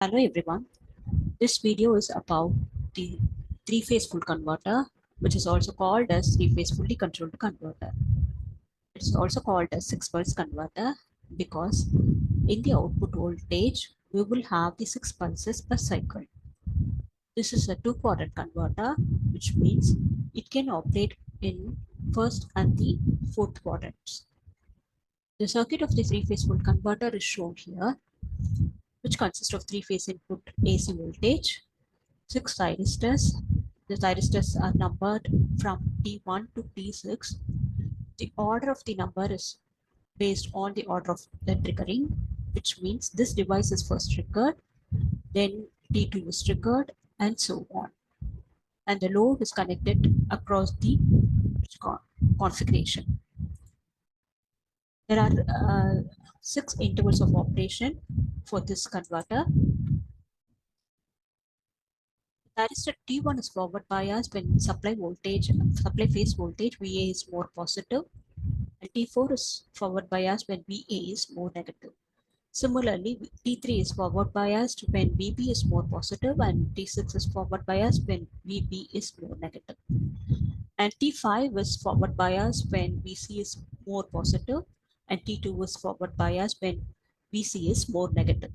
Hello everyone. This video is about the three-phase full converter, which is also called as three-phase fully controlled converter. It is also called as 6-pulse converter because in the output voltage we will have the 6 pulses per cycle. This is a two-quadrant converter, which means it can operate in first and the fourth quadrants. The circuit of the three-phase full converter is shown here, which consists of three-phase input AC voltage, 6 thyristors. The thyristors are numbered from T1 to T6. The order of the number is based on the order of the triggering, which means this device is first triggered, then T2 is triggered, and so on. And the load is connected across the configuration. There are 6 intervals of operation for this converter. Thyristor T1 is forward biased when supply phase voltage VA is more positive, and T4 is forward biased when VA is more negative. Similarly, T3 is forward biased when VB is more positive, and T6 is forward biased when VB is more negative. And T5 is forward biased when VC is more positive, and T2 is forward biased when VC is more negative.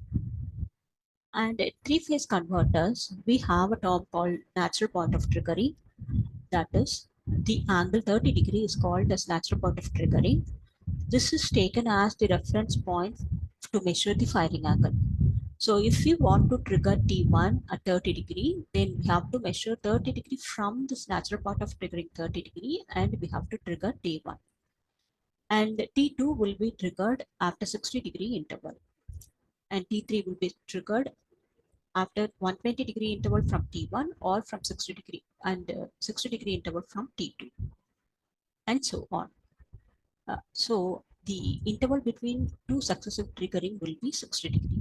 And in three-phase converters, we have a term called natural point of triggering. That is, the angle 30 degree is called as natural point of triggering. This is taken as the reference point to measure the firing angle. So if we want to trigger T1 at 30 degree, then we have to measure 30 degree from this natural point of triggering 30 degree, and we have to trigger T1. And T2 will be triggered after 60 degree interval. And T3 will be triggered after 120 degree interval from T1 or from 60 degree and 60 degree interval from T2, and so on. So the interval between two successive triggering will be 60 degree.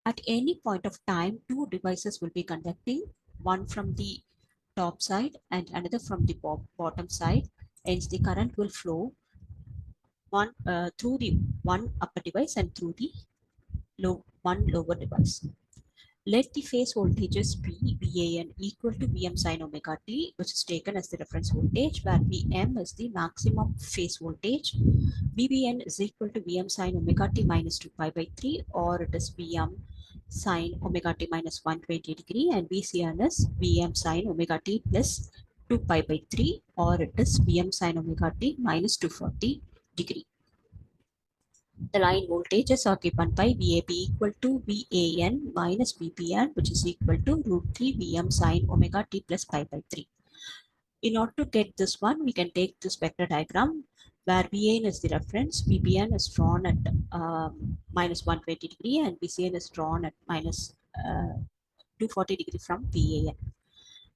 At any point of time, two devices will be conducting, one from the top side and another from the bottom side. Hence the current will flow one through the one upper device and through the one lower device. Let the phase voltages be VAN equal to Vm sin omega t, which is taken as the reference voltage, where Vm is the maximum phase voltage. VBN is equal to Vm sin omega t minus 2 pi by 3, or it is Vm sin omega t minus 120 degree, and VCN is Vm sin omega t plus 2 pi by 3, or it is Vm sin omega t minus 240 degree. The line voltages are given by VAB equal to VAN minus VPN, which is equal to root 3 Vm sin omega t plus pi by 3. In order to get this one, we can take this vector diagram where VAN is the reference, VPN is drawn at minus 120 degree, and VCN is drawn at minus 240 degree from VAN.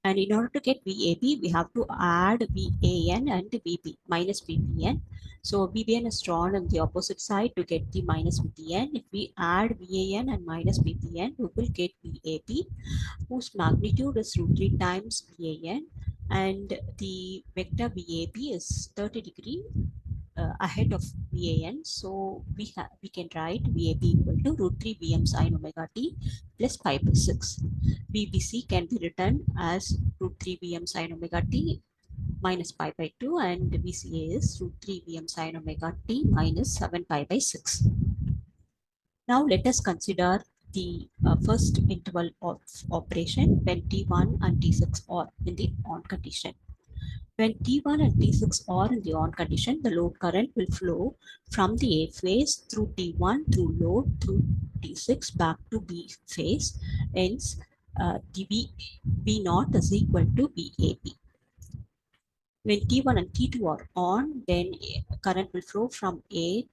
And in order to get VAB, we have to add VAN and VB minus VPN. So VPN is drawn on the opposite side to get the minus VPN. If we add VAN and minus VPN, we will get VAB, whose magnitude is root 3 times VAN, and the vector VAB is 30 degree ahead of VAN. So we can write VAB equal to root 3 Vm sin omega t plus pi by 6. VBC can be written as root 3 Vm sin omega t minus pi by 2, and VCA is root 3 Vm sin omega t minus 7 pi by 6. Now let us consider the first interval of operation when T1 and T6 are in the on condition. When T1 and T6 are in the on condition, the load current will flow from the A phase through T1 through load through T6 back to B phase. Hence, V0 is equal to VAB. When T1 and T2 are on, then current will flow from A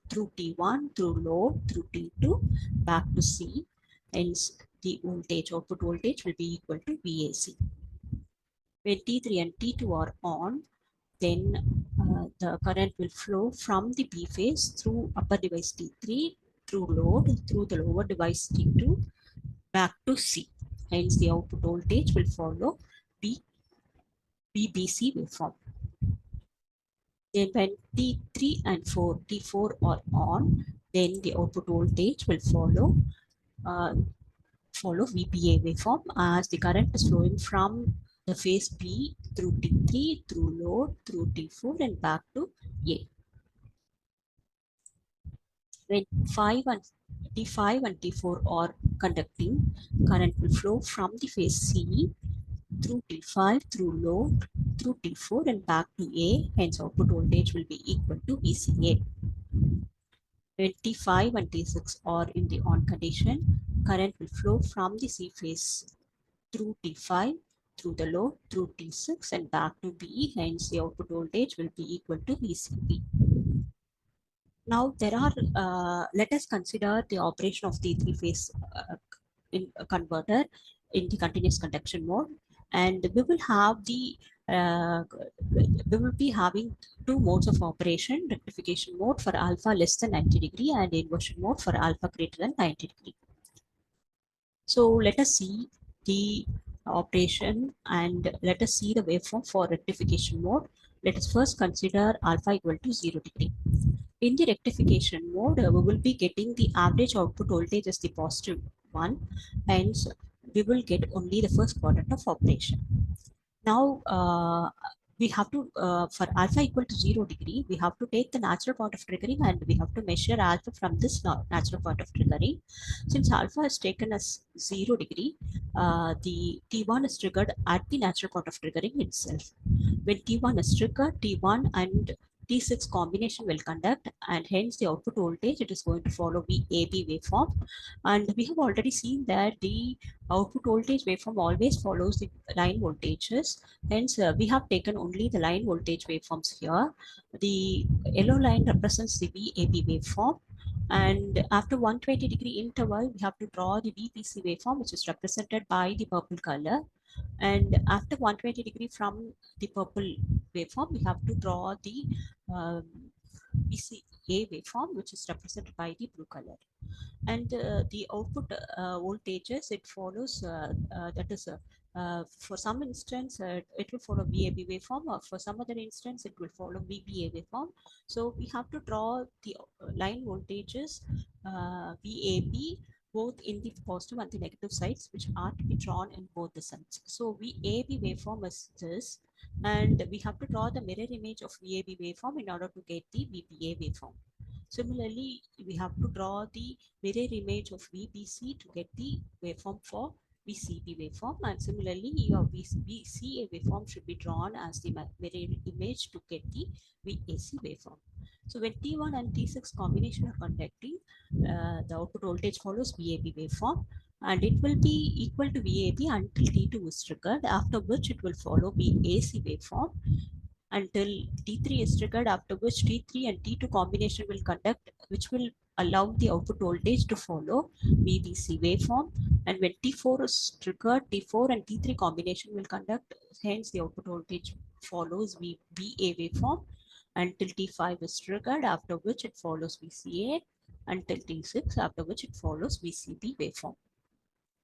through T1 through load through T2 back to C. Hence, the output voltage will be equal to VAC. When T3 and T2 are on, then the current will flow from the B phase through upper device T3 through load through the lower device T2 back to C. Hence, the output voltage will follow BBC waveform. Then when T3 and T4 are on, then the output voltage will follow follow VBA waveform as the current is flowing from the phase B through T3, through load, through T4 and back to A. When T5 and T4 are conducting, current will flow from the phase C through T5, through load, through T4 and back to A, hence output voltage will be equal to VCA. When T5 and T6 are in the on condition, current will flow from the C phase through T5, through the load, through T6 and back to B, hence the output voltage will be equal to VCB. Now let us consider the operation of the three-phase converter in the continuous conduction mode, and we will have uh, we will be having two modes of operation: rectification mode for alpha less than 90 degree and inversion mode for alpha greater than 90 degree. So let us see the operation and let us see the waveform for rectification mode. Let us first consider alpha equal to 0 degree. In the rectification mode, we will be getting the average output voltage as the positive one, hence we will get only the first quadrant of operation. Now, we have to, for alpha equal to 0 degree, we have to take the natural point of triggering and we have to measure alpha from this natural point of triggering. Since alpha is taken as 0 degree, the T1 is triggered at the natural point of triggering itself. When T1 is triggered, T1 and T6 combination will conduct, and hence the output voltage, it is going to follow VAB waveform. And we have already seen that the output voltage waveform always follows the line voltages. Hence, we have taken only the line voltage waveforms here. The yellow line represents the VAB waveform. And after 120 degree interval, we have to draw the VPC waveform, which is represented by the purple color. And after 120 degree from the purple waveform, we have to draw the um, VCA waveform, which is represented by the blue color. And the output voltages, it follows, that is, for some instance, it will follow VAB waveform, or for some other instance, it will follow VBA waveform. So we have to draw the line voltages VAB both in the positive and the negative sides, which are to be drawn in both the sides. So VAB waveform is this, and we have to draw the mirror image of VAB waveform in order to get the VBA waveform. Similarly, we have to draw the mirror image of VBC to get the waveform for VCB waveform, and similarly your VCA waveform should be drawn as the mirror image to get the VAC waveform. So when T1 and T6 combination are conducting, the output voltage follows VAB waveform, and it will be equal to VAB until T2 is triggered, after which it will follow VAC waveform until T3 is triggered, after which T3 and T2 combination will conduct, which will allow the output voltage to follow VBC waveform. And when T4 is triggered, T4 and T3 combination will conduct, hence the output voltage follows VBA waveform until T5 is triggered, after which it follows VCA, until T6, after which it follows VCB waveform.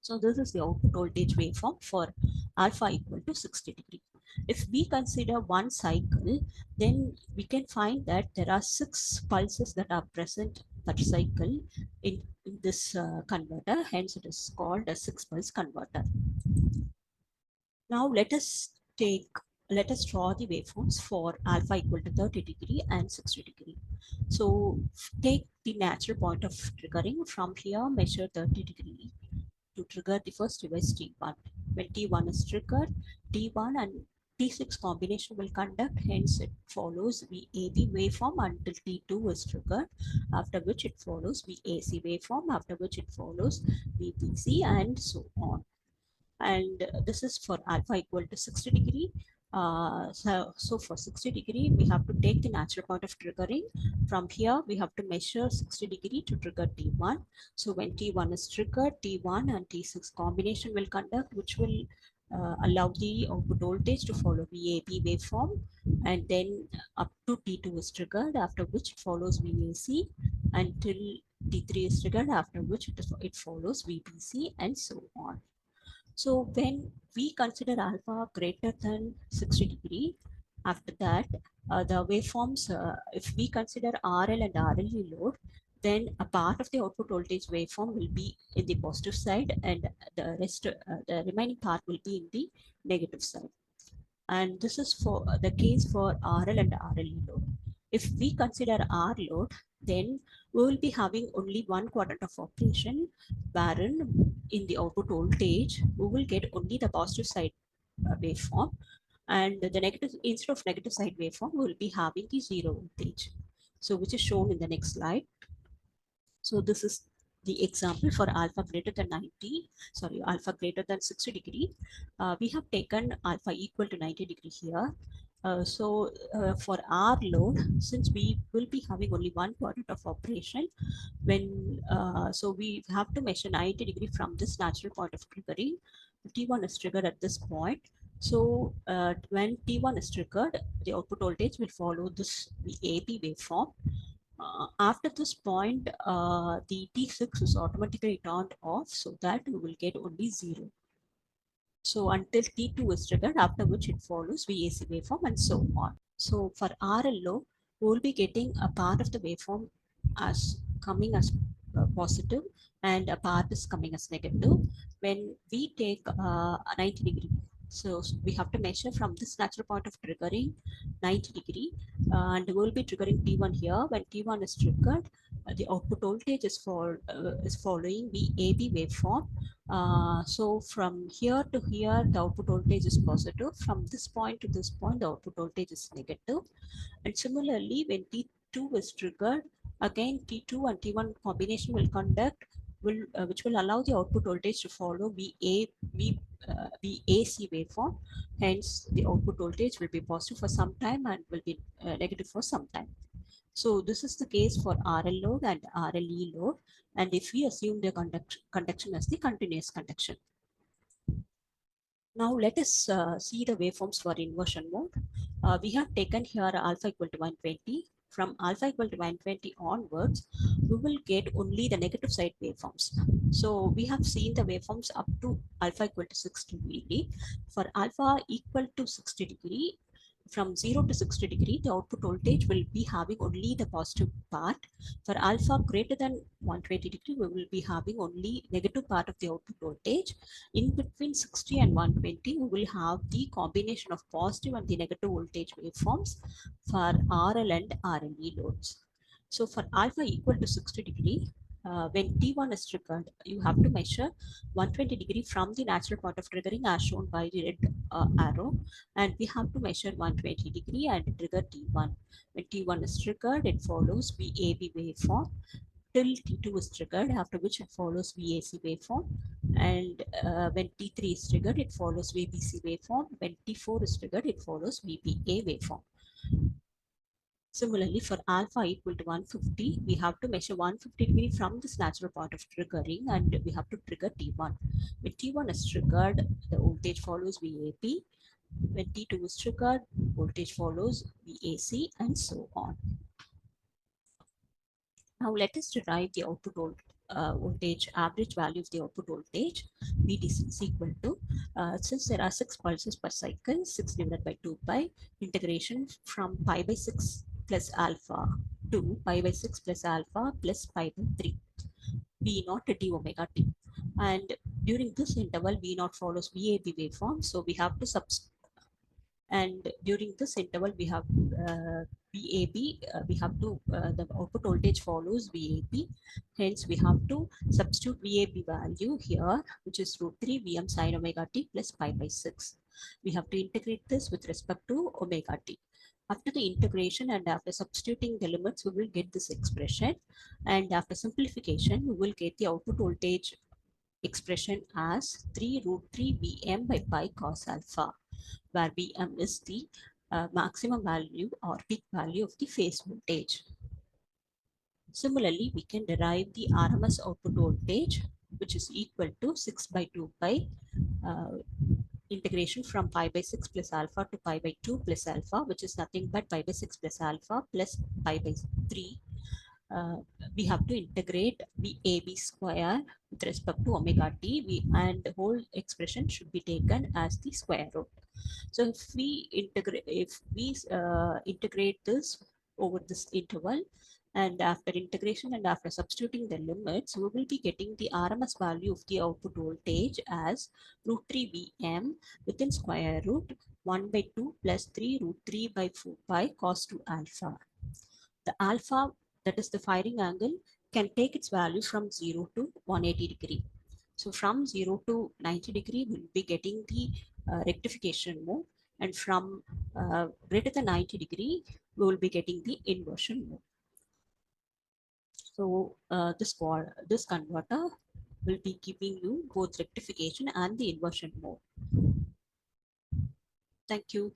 So this is the output voltage waveform for alpha equal to 60 degree. If we consider one cycle, then we can find that there are 6 pulses that are present per cycle in this converter. Hence, it is called a 6-pulse converter. Now let us draw the waveforms for alpha equal to 30 degree and 60 degree. So take the natural point of triggering. From here, measure 30 degree to trigger the first device T1. When T1 is triggered, T1 and T6 combination will conduct, hence it follows VAB waveform until T2 is triggered, after which it follows VAC waveform, after which it follows VBC, and so on. And this is for alpha equal to 60 degree. So for 60 degree, we have to take the natural point of triggering. From here, we have to measure 60 degree to trigger T1. So when T1 is triggered, T1 and T6 combination will conduct, which will allow the output voltage to follow VAB waveform, and then up to T2 is triggered, after which it follows VAC until T3 is triggered, after which it follows VBC, and so on. So when we consider alpha greater than 60 degree, after that, the waveforms, if we consider RL and RLE load, then a part of the output voltage waveform will be in the positive side and the remaining part will be in the negative side. And this is for the case for RL and RLE load. If we consider R load, then we will be having only one quadrant of operation, wherein in the output voltage, we will get only the positive side waveform, and the negative, instead of negative side waveform, we will be having the zero voltage. So which is shown in the next slide. So this is the example for alpha greater than 90, sorry, alpha greater than 60 degree. We have taken alpha equal to 90 degree here. For our load, since we will be having only one quadrant of operation, so we have to measure 90 degree from this natural point of triggering. T1 is triggered at this point. So when T1 is triggered, the output voltage will follow this the AB waveform. After this point, the T6 is automatically turned off so that we will get only 0. So until T2 is triggered, after which it follows VAC waveform and so on. So for RLO, we will be getting a part of the waveform as coming as positive and a part is coming as negative. When we take a 90 degree, so we have to measure from this natural point of triggering 90 degree, and we will be triggering T1 here. When T1 is triggered, the output voltage is following the AB waveform. So from here to here, the output voltage is positive. From this point to this point, the output voltage is negative. And similarly, when T2 is triggered, again T2 and T1 combination will conduct, which will allow the output voltage to follow VAC waveform. Hence, the output voltage will be positive for some time and will be negative for some time. So this is the case for RL load and RLE load. And if we assume the conduction as the continuous conduction. Now let us see the waveforms for inversion mode. We have taken here alpha equal to 120. From alpha equal to 120 onwards, we will get only the negative side waveforms. So we have seen the waveforms up to alpha equal to 60 degree. For alpha equal to 60 degree, from 0 to 60 degree, the output voltage will be having only the positive part. For alpha greater than 120 degree, we will be having only negative part of the output voltage. In between 60 and 120, we will have the combination of positive and the negative voltage waveforms for RL and RLE loads. So for alpha equal to 60 degree, when T1 is triggered, you have to measure 120 degree from the natural point of triggering as shown by the red arrow, and we have to measure 120 degree and trigger T1. When T1 is triggered, it follows VAB waveform till T2 is triggered, after which it follows VAC waveform. And when T3 is triggered, it follows VBC waveform. When T4 is triggered, it follows VBA waveform. Similarly, for alpha equal to 150, we have to measure 150 degree from this natural point of triggering, and we have to trigger T1. When T1 is triggered, the voltage follows VAP. When T2 is triggered, voltage follows VAC, and so on. Now let us derive the output voltage, average value of the output voltage. VDC is equal to, since there are 6 pulses per cycle, 6 divided by 2 pi, integration from pi by 6 plus alpha to pi by 6 plus alpha plus pi by 3. V naught d omega t. And during this interval, V naught follows VAB waveform, so we have to and during this interval we have VAB, we have to the output voltage follows VAB, hence we have to substitute VAB value here, which is root 3 Vm sin omega t plus pi by 6. We have to integrate this with respect to omega t. After the integration and after substituting the limits, we will get this expression, and after simplification we will get the output voltage expression as 3 root 3 Vm by pi cos alpha, where Vm is the maximum value or peak value of the phase voltage. Similarly, we can derive the RMS output voltage, which is equal to 6 by 2 pi integration from pi by 6 plus alpha to pi by 2 plus alpha, which is nothing but pi by 6 plus alpha plus pi by 3. We have to integrate VAB square with respect to omega t, and the whole expression should be taken as the square root. So if we integrate this over this interval, And after integration and after substituting the limits, we will be getting the RMS value of the output voltage as root 3 Vm within square root 1 by 2 plus 3 root 3 by 4 pi cos 2 alpha. The alpha, that is the firing angle, can take its value from 0 to 180 degree. So from 0 to 90 degree, we'll be getting the rectification mode, and from greater than 90 degree, we will be getting the inversion mode. So this converter will be giving you both rectification and the inversion mode. Thank you.